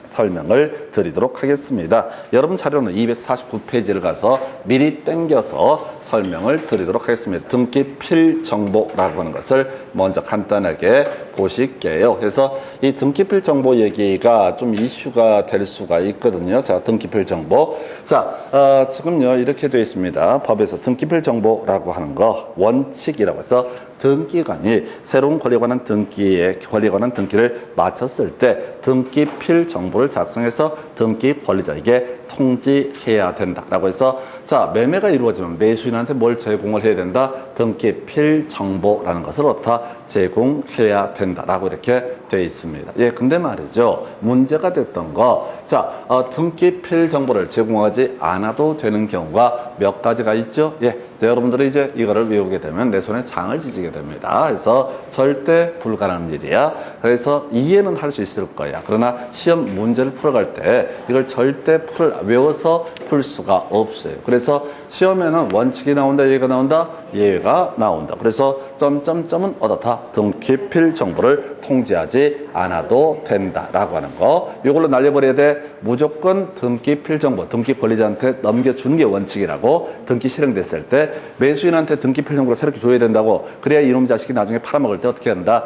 설명을 드리도록 하겠습니다. 여러분 자료는 249페이지를 가서 미리 땡겨서 설명을 드리도록 하겠습니다. 등기 필 정보라고 하는 것을 먼저 간단하게 보실게요. 그래서 이 등기 필 정보 얘기가 좀 이슈가 될 수가 있거든요. 자, 등기 필 정보. 자, 지금요 이렇게 되어 있습니다. 법에서 등기 필 정보라고 하는 거 원칙이라고 해서 등기관이 새로운 권리에 관한 등기를 마쳤을 때 등기 필 정보를 작성해서 등기 권리자에게 통지해야 된다라고 해서 자, 매매가 이루어지면 매수인한테 뭘 제공을 해야 된다? 등기 필 정보라는 것을 어디다 제공해야 된다라고 이렇게 되어 있습니다. 예, 근데 말이죠. 문제가 됐던 거. 자, 등기 필 정보를 제공하지 않아도 되는 경우가 몇 가지가 있죠? 예. 여러분들이 이제 이거를 외우게 되면 내 손에 장을 지지게 됩니다. 그래서 절대 불가능한 일이야. 그래서 이해는 할 수 있을 거야. 그러나 시험 문제를 풀어갈 때 이걸 절대 외워서 풀 수가 없어요. 그래서 시험에는 원칙이 나온다, 예외가 나온다, 예외가 나온다. 그래서 점점점은 어떻다? 등기 필 정보를 통지하지 않아도 된다라고 하는 거. 이걸로 날려버려야 돼. 무조건 등기 필 정보, 등기 권리자한테 넘겨주는 게 원칙이라고. 등기 실행됐을 때 매수인한테 등기 필 정보를 새롭게 줘야 된다고. 그래야 이놈 자식이 나중에 팔아먹을 때 어떻게 한다?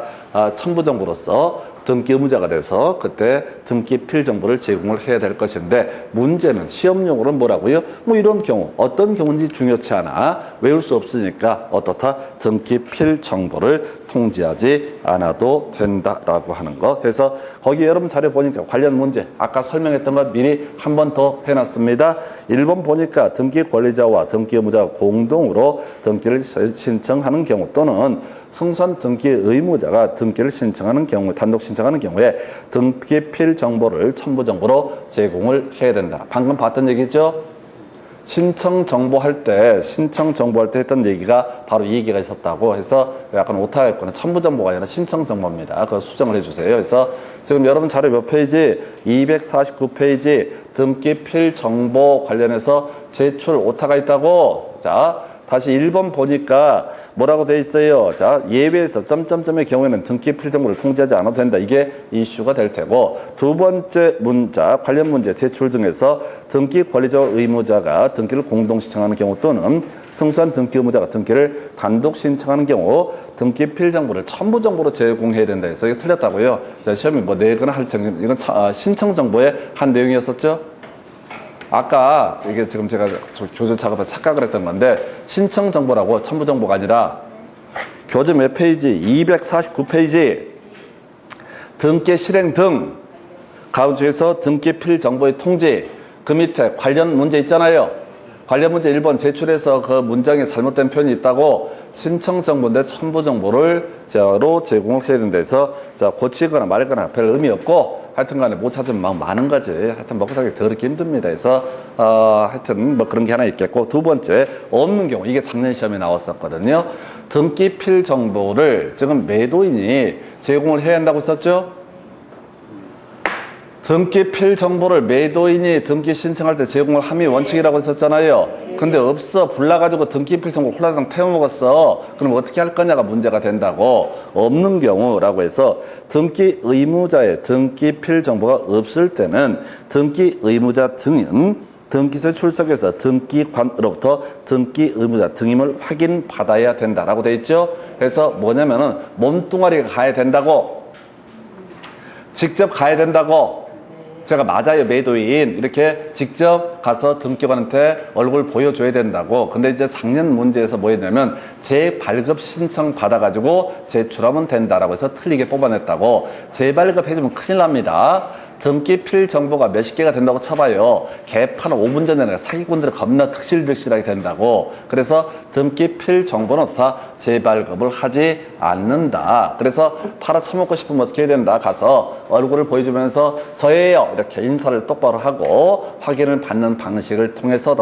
첨부 정보로서 등기 의무자가 돼서 그때 등기 필 정보를 제공을 해야 될 것인데 문제는 시험용으로는 뭐라고요? 뭐 이런 경우 어떤 경우인지 중요치 않아. 외울 수 없으니까 어떻다? 등기 필 정보를 통지하지 않아도 된다라고 하는 거. 그래서 거기 여러분 자료 보니까 관련 문제 아까 설명했던 것 미리 한 번 더 해놨습니다. 1번 보니까 등기 권리자와 등기 의무자가 공동으로 등기를 신청하는 경우 또는 승선 등기 의무자가 등기를 신청하는 경우, 단독 신청하는 경우에 등기 필 정보를 첨부 정보로 제공을 해야 된다. 방금 봤던 얘기죠? 신청 정보할 때 했던 얘기가 바로 이 얘기가 있었다고 해서 약간 오타가 있거나 첨부 정보가 아니라 신청 정보입니다. 그거 수정을 해주세요. 그래서 지금 여러분 자료 몇 페이지? 249페이지 등기 필 정보 관련해서 제출 오타가 있다고. 자, 다시 1번 보니까 뭐라고 돼 있어요? 자, 예외에서 점점점의 경우에는 등기 필 정보를 통지하지 않아도 된다. 이게 이슈가 될 테고 두 번째 문자, 관련 문제 제출 등에서 등기 권리자 의무자가 등기를 공동 신청하는 경우 또는 승소한 등기 의무자가 등기를 단독 신청하는 경우 등기 필 정보를 첨부 정보로 제공해야 된다 해서 이거 틀렸다고요. 자, 시험이 뭐 내거나 할 정도 이건 신청 정보의 한 내용이었었죠. 아까 이게 지금 제가 교재 작업에 착각을 했던 건데 신청 정보라고 첨부 정보가 아니라 교재 몇 페이지? 249페이지 등기 실행 등 가운 중에서 등기 필 정보의 통지 그 밑에 관련 문제 있잖아요. 관련 문제 1번 제출해서 그 문장에 잘못된 표현이 있다고 신청 정보인데 첨부 정보를 제공을 해야 된다 해서 자, 고치거나 말거나 별 의미 없고 하여튼 간에 못 찾으면 막 많은 거지. 하여튼 먹고 살기 더럽게 힘듭니다. 그래서 하여튼 뭐 그런 게 하나 있겠고 두 번째 없는 경우 이게 작년 시험에 나왔었거든요. 등기 필 정보를 지금 매도인이 제공을 해야 한다고 썼죠. 등기 필 정보를 매도인이 등기 신청할 때 제공을 함이 원칙이라고 했었잖아요. 근데 없어. 불나가지고 등기 필 정보를 홀라당 태워먹었어. 그럼 어떻게 할 거냐가 문제가 된다고. 없는 경우라고 해서 등기 의무자의 등기 필 정보가 없을 때는 등기 의무자 등은 등기소에 출석해서 등기관으로부터 등기 의무자 등임을 확인받아야 된다라고 돼 있죠. 그래서 뭐냐면은 몸뚱아리가 가야 된다고. 직접 가야 된다고. 제가 맞아요 매도인 이렇게 직접 가서 등기관한테 얼굴 보여줘야 된다고. 근데 이제 작년 문제에서 뭐였냐면 재발급 신청 받아가지고 제출하면 된다라고 해서 틀리게 뽑아냈다고. 재발급 해주면 큰일 납니다. 등기 필 정보가 몇십 개가 된다고 쳐봐요. 개판 5분 전에 사기꾼들이 겁나 득실득실하게 된다고. 그래서 등기 필 정보는 다 재발급을 하지 않는다. 그래서 팔아쳐먹고 싶으면 어떻게 해야 된다? 가서 얼굴을 보여주면서 저예요 이렇게 인사를 똑바로 하고 확인을 받는 방식을 통해서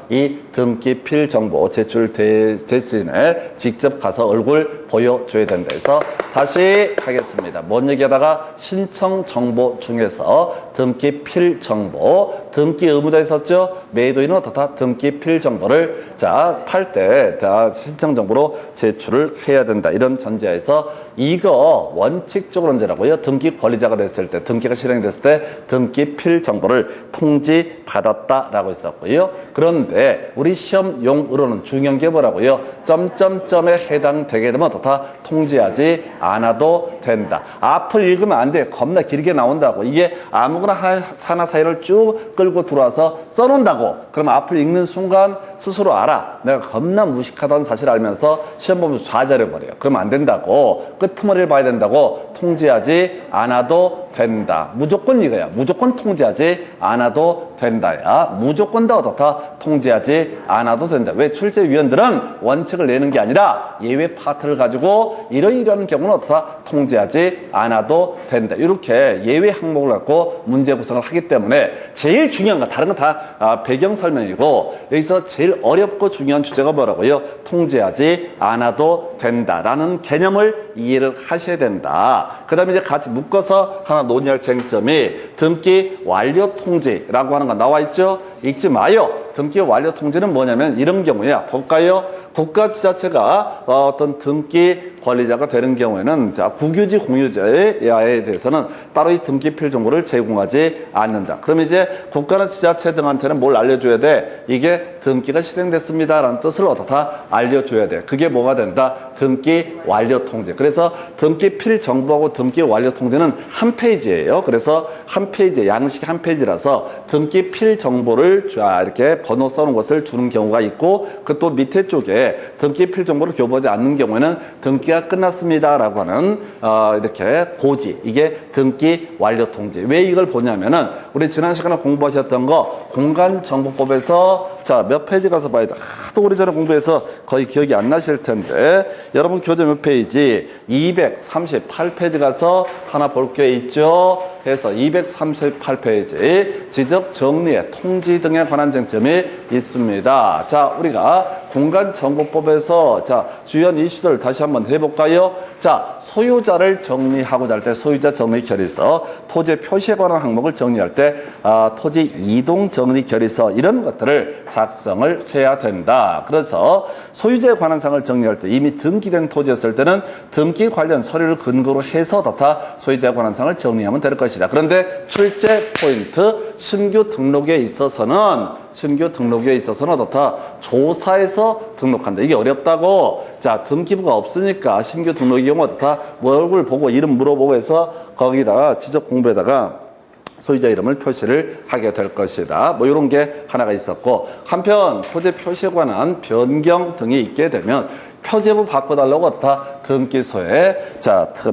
이 등기필 정보 제출 대신에 직접 가서 얼굴 보여줘야 된다 해서 다시 하겠습니다. 뭔 얘기하다가 신청 정보 중에서 등기필 정보, 등기 의무자에 있었죠? 매도인은 어떻다? 등기필 정보를 팔 때 신청 정보로 제출을 해야 된다. 이런 전제하에서 이거 원칙적으로 언제라고요? 등기 권리자가 됐을 때, 등기가 실행됐을 때 등기필 정보를 통지받았다라고 했었고요. 그런데 우리 시험용으로는 중요한 게 뭐라고요? 점점점에 해당되게 되면 어떻다? 통지하지 않아도 된다. 앞을 읽으면 안 돼. 겁나 길게 나온다고. 이게 아무거나 하나 사이를 쭉 끌고 들어와서 써놓는다고. 그럼 앞을 읽는 순간 스스로 알아. 내가 겁나 무식하다는 사실을 알면서 시험 보면서 좌절해버려요. 그러면 안 된다고. 끄트머리를 봐야 된다고. 통지하지 않아도 된다. 무조건 이거야. 무조건 통지하지 않아도 된다야. 무조건 다 어떻다? 통지하지 않아도 된다. 왜? 출제위원들은 원칙을 내는 게 아니라 예외 파트를 가지고 이러이러한 경우는 어떻다? 통지하지 않아도 된다. 이렇게 예외 항목을 갖고 문제 구성을 하기 때문에 제일 중요한 거 다른 건 다 배경 설명이고 여기서 제일 어렵고 중요한 주제가 뭐라고요? 통지하지 않아도 된다라는 개념을 이해를 하셔야 된다. 그 다음에 이제 같이 묶어서 하나 논의할 쟁점이 등기 완료 통지라고 하는 거 나와 있죠? 읽지 마요. 등기 완료 통지는 뭐냐면 이런 경우야. 볼까요? 국가지자체가 어떤 등기 관리자가 되는 경우에는 국유지 공유자에 대해서는 따로 이 등기필 정보를 제공하지 않는다. 그럼 이제 국가나 지자체 등한테는 뭘 알려줘야 돼? 이게 등기가 실행됐습니다라는 뜻을 어떻다? 알려줘야 돼. 그게 뭐가 된다? 등기 완료 통지. 그래서 등기필 정보하고 등기 완료 통지는 한 페이지예요. 그래서 한 페이지, 양식 한 페이지라서 등기필 정보를 이렇게 번호 써놓은 것을 주는 경우가 있고 그 또 밑에 쪽에 등기필 정보를 교부하지 않는 경우에는 등기가 끝났습니다라고 하는 이렇게 고지, 이게 등기 완료 통지. 왜 이걸 보냐면은 우리 지난 시간에 공부하셨던 거 공간정보법에서 몇 페이지 가서 봐야 돼. 하도 오래전에 공부해서 거의 기억이 안 나실 텐데 여러분 교재 몇 페이지? 238페이지 가서 하나 볼 게 있죠. 해서 238페이지 지적 정리의 통지 등에 관한 쟁점이 있습니다. 자, 우리가 공간정보법에서 주요 이슈들 다시 한번 해볼까요? 소유자를 정리하고자 할 때 소유자 정리 결의서, 토지 표시에 관한 항목을 정리할 때 토지 이동 정리 결의서 이런 것들을 작성을 해야 된다. 그래서 소유자에 관한 사항을 정리할 때 이미 등기된 토지였을 때는 등기 관련 서류를 근거로 해서 소유자에 관한 사항을 정리하면 될 것이다. 그런데 출제 포인트 신규 등록에 있어서는 어떻다? 조사해서 등록한다. 이게 어렵다고. 등기부가 없으니까 신규 등록의 경우 어떻다? 얼굴 보고 이름 물어보고 해서 거기다가 지적 공부에다가 소유자 이름을 표시를 하게 될 것이다. 이런 게 하나가 있었고, 한편 토지 표시에 관한 변경 등이 있게 되면 표제부 바꿔달라고 어떻다? 등기소에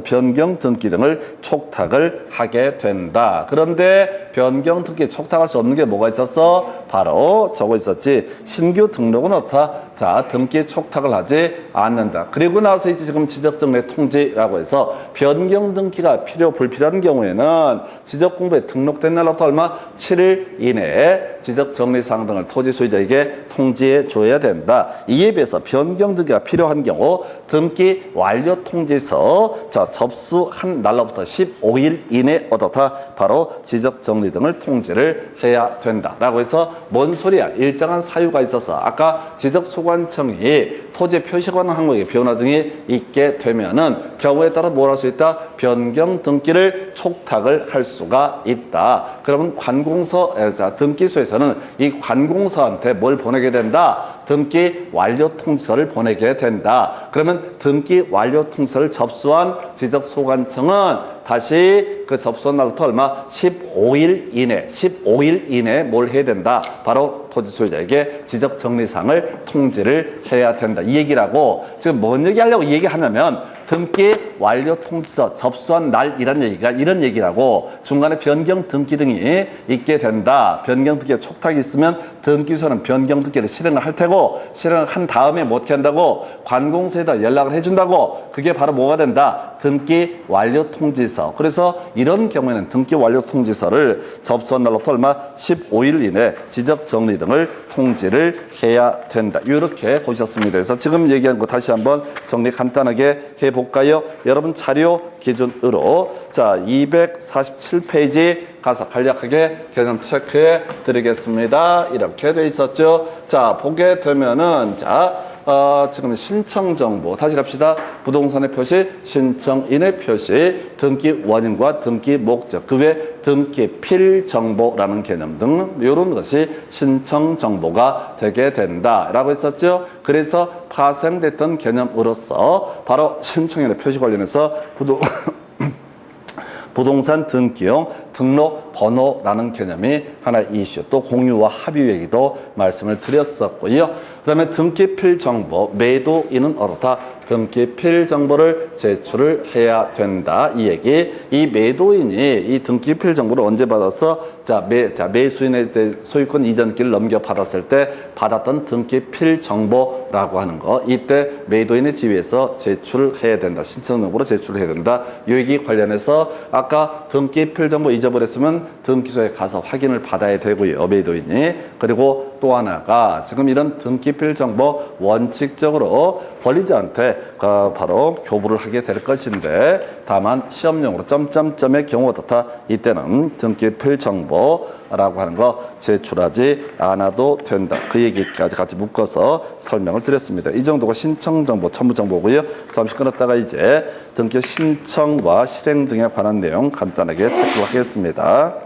변경 등기 등을 촉탁을 하게 된다. 그런데 변경 등기 촉탁할 수 없는 게 뭐가 있었어? 바로 저거 있었지. 신규 등록은 어떻다? 등기 촉탁을 하지 않는다. 그리고 나서 이제 지금 지적정리 통지라고 해서 변경 등기가 필요 불필요한 경우에는 지적공부에 등록된 날로부터 얼마? 7일 이내에 지적정리사항 등을 토지 소유자에게 통지해 줘야 된다. 이에 비해서 변경 등기가 필요한 경우 등기 완료 통지서 접수한 날로부터 15일 이내 어떻다? 바로 지적정리 등을 통지를 해야 된다라고 해서 뭔 소리야? 일정한 사유가 있어서 아까 지적소관청이 토지 표시에 관한 항목에 변화 등이 있게 되면은 경우에 따라 뭘 할 수 있다? 변경 등기를 촉탁을 할 수가 있다. 그러면 관공서, 등기소에서는 이 관공서한테 뭘 보내게 된다? 등기 완료 통지서를 보내게 된다. 그러면 등기 완료 통지서를 접수한 지적소관청은 다시 그 접수한 날부터 얼마? 15일 이내 뭘 해야 된다? 바로 토지 소유자에게 지적 정리사항을 통지를 해야 된다. 이 얘기라고 지금 뭔 얘기하려고 이 얘기하냐면 등기 완료 통지서 접수한 날이란 얘기가 이런 얘기라고 중간에 변경 등기 등이 있게 된다. 변경 등기에 촉탁이 있으면 등기소는 변경 등기를 실행을 할 테고 실행을 한 다음에 못해 한다고 관공서에다 연락을 해준다고 그게 바로 뭐가 된다? 등기 완료 통지서. 그래서 이런 경우에는 등기 완료 통지서를 접수한 날로부터 얼마? 15일 이내 지적 정리 등을 통지를 해야 된다. 이렇게 보셨습니다. 그래서 지금 얘기한 거 다시 한번 정리 간단하게 해볼까요? 여러분 자료 기준으로 자 247페이지 가서 간략하게 개념 체크해 드리겠습니다. 이렇게 돼 있었죠. 자 보게 되면은 지금 신청 정보 다시 갑시다. 부동산의 표시, 신청인의 표시, 등기 원인과 등기 목적, 그 외 등기 필 정보라는 개념 등 이런 것이 신청 정보가 되게 된다라고 했었죠. 그래서 파생됐던 개념으로서 바로 신청인의 표시 관련해서 부동산 등기용 등록 번호라는 개념이 하나의 이슈, 또 공유와 합의 얘기도 말씀을 드렸었고요. 그 다음에 등기필 정보, 매도인은 어떻다? 등기필 정보를 제출을 해야 된다. 이 얘기. 이 매도인이 이 등기필 정보를 언제 받아서 매수인의 소유권 이전기를 넘겨받았을 때 받았던 등기필 정보라고 하는 거. 이때 매도인의 지위에서 제출을 해야 된다. 신청 정보로 제출을 해야 된다. 이 얘기 관련해서 아까 등기필 정보 잊어버렸으면 등기소에 가서 확인을 받아야 되고요. 매도인이. 그리고 또 하나가 지금 이런 등기필 정보 원칙적으로 권리자한테 바로 교부를 하게 될 것인데 다만 시험용으로 점점점의 경우 어떻다? 이때는 등기필 정보라고 하는 거 제출하지 않아도 된다. 그 얘기까지 같이 묶어서 설명을 드렸습니다. 이 정도가 신청정보, 첨부정보고요. 잠시 끊었다가 이제 등기 신청과 실행 등에 관한 내용 간단하게 체크하겠습니다.